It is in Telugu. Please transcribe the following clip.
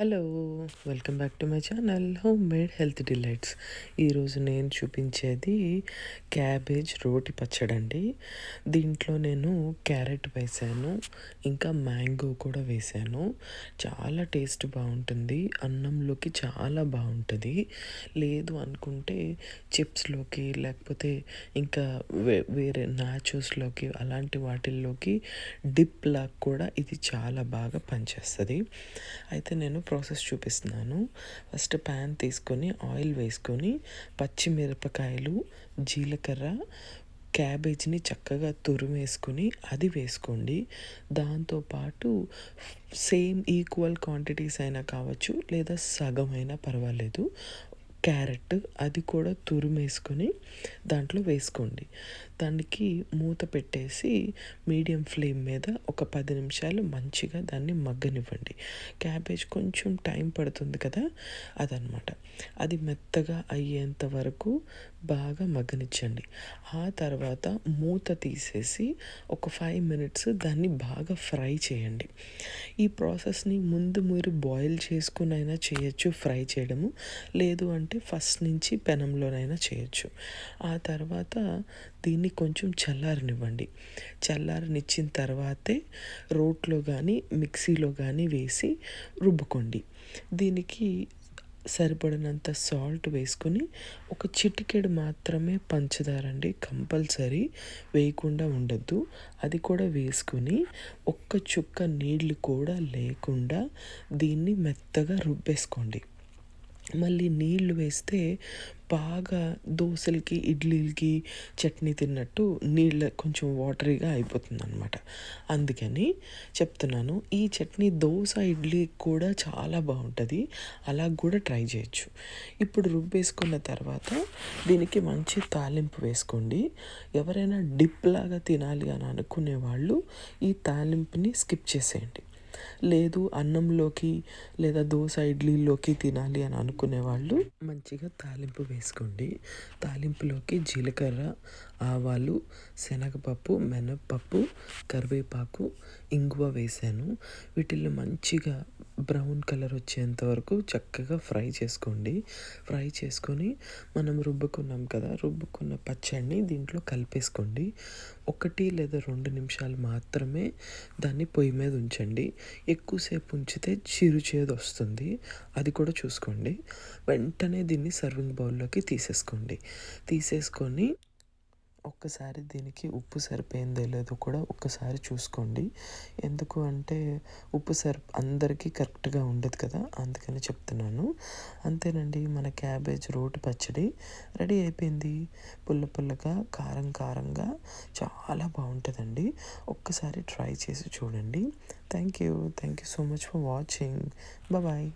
Hello! Welcome back to my channel home made health delights. ఈరోజు నేను చూపించేది క్యాబేజ్ రోటి పచ్చడండి. దీంట్లో నేను క్యారెట్ వేసాను, ఇంకా మ్యాంగో కూడా వేసాను. చాలా టేస్ట్ బాగుంటుంది, అన్నంలోకి చాలా బాగుంటుంది. లేదు అనుకుంటే చిప్స్లోకి లేకపోతే ఇంకా వేరే నాచోస్లోకి అలాంటి వాటిల్లోకి డిప్ లాగా కూడా ఇది చాలా బాగా పనిచేస్తుంది. అయితే నేను ప్రాసెస్ చూపిస్తున్నాను. ఫస్ట్ ప్యాన్ తీసుకొని ఆయిల్ వేసుకొని పచ్చిమిరపకాయలు, జీలకర్ర, క్యాబేజ్ని చక్కగా తురిమేసుకొని అది వేసుకోండి. దాంతోపాటు సేమ్ ఈక్వల్ క్వాంటిటీస్ అయినా కావచ్చు, లేదా సగం అయినా పర్వాలేదు, క్యారెట్ అది కూడా తురిమేసుకొని దాంట్లో వేసుకోండి. దానికి మూత పెట్టేసి మీడియం ఫ్లేమ్ మీద ఒక 10 నిమిషాలు మంచిగా దాన్ని మగ్గనివ్వండి. క్యాబేజ్ కొంచెం టైం పడుతుంది కదా, అదనమాట. అది మెత్తగా అయ్యేంత వరకు బాగా మగ్గనిచ్చండి. ఆ తర్వాత మూత తీసేసి ఒక 5 మినిట్స్ దాన్ని బాగా ఫ్రై చేయండి. ఈ ప్రాసెస్ని ముందు మీరు బాయిల్ చేసుకునైనా చేయొచ్చు, ఫ్రై చేయడము. లేదు అంటే ఫస్ట్ నుంచి పెనంలోనైనా చేయొచ్చు. ఆ తర్వాత దీన్ని కొంచెం చల్లారనివ్వండి. చల్లారనిచ్చిన తర్వాతే రోట్లో కానీ మిక్సీలో కానీ వేసి రుబ్బుకోండి. దీనికి సరిపడినంత సాల్ట్ వేసుకొని ఒక చిటికెడు మాత్రమే పంచదార అండి, కంపల్సరీ వేయకుండా ఉండద్దు. అది కూడా వేసుకొని ఒక్క చుక్క నీళ్ళు కూడా లేకుండా దీన్ని మెత్తగా రుబ్బేసుకోండి. మళ్ళీ నీళ్ళు వేస్తే బాగా దోశలకి, ఇడ్లీలకి చట్నీ తిన్నట్టు నీళ్ళ కొంచెం వాటరీగా అయిపోతుంది అనమాట. అందుకని చెప్తున్నాను. ఈ చట్నీ దోశ, ఇడ్లీకి కూడా చాలా బాగుంటుంది. అలా కూడా ట్రై చేయొచ్చు. ఇప్పుడు రుబ్బేసుకున్న తర్వాత దీనికి మంచి తాలింపు వేసుకోండి. ఎవరైనా డిప్ లాగా తినాలి అని అనుకునే వాళ్ళు ఈ తాలింపుని స్కిప్ చేసేయండి. లేదు అన్నంలోకి లేదా దోశ, ఇడ్లీలోకి తినాలి అని అనుకునే వాళ్ళు మంచిగా తాలింపు వేసుకోండి. తాలింపులోకి జీలకర్ర, ఆవాలు, శనగపప్పు, మినప్పప్పు, కరివేపాకు, ఇంగువ వేసాను. వీటిల్లో మంచిగా బ్రౌన్ కలర్ వచ్చేంత వరకు చక్కగా ఫ్రై చేసుకోండి. ఫ్రై చేసుకొని మనం రుబ్బుకున్నాం కదా, రుబ్బుకున్న పచ్చడిని దీంట్లో కలిపేసుకోండి. 1 లేదా 2 నిమిషాలు మాత్రమే దాన్ని పొయ్యి మీద ఉంచండి. ఎక్కువసేపు ఉంచితే చిరుచేదు వస్తుంది, అది కూడా చూసుకోండి. వెంటనే దీన్ని సర్వింగ్ బౌల్లోకి తీసేసుకొని ఒక్కసారి దీనికి ఉప్పు సరిపోయిందో లేదో కూడా ఒక్కసారి చూసుకోండి. ఎందుకు అంటే ఉప్పు అందరికీ కరెక్ట్గా ఉండదు కదా, అందుకని చెప్తున్నాను. అంతేనండి, మన క్యాబేజ్ రోటి పచ్చడి రెడీ అయిపోయింది. పుల్ల పుల్లగా, కారం కారంగా చాలా బాగుంటుందండి. ఒక్కసారి ట్రై చేసి చూడండి. Thank you so much for watching. Bye.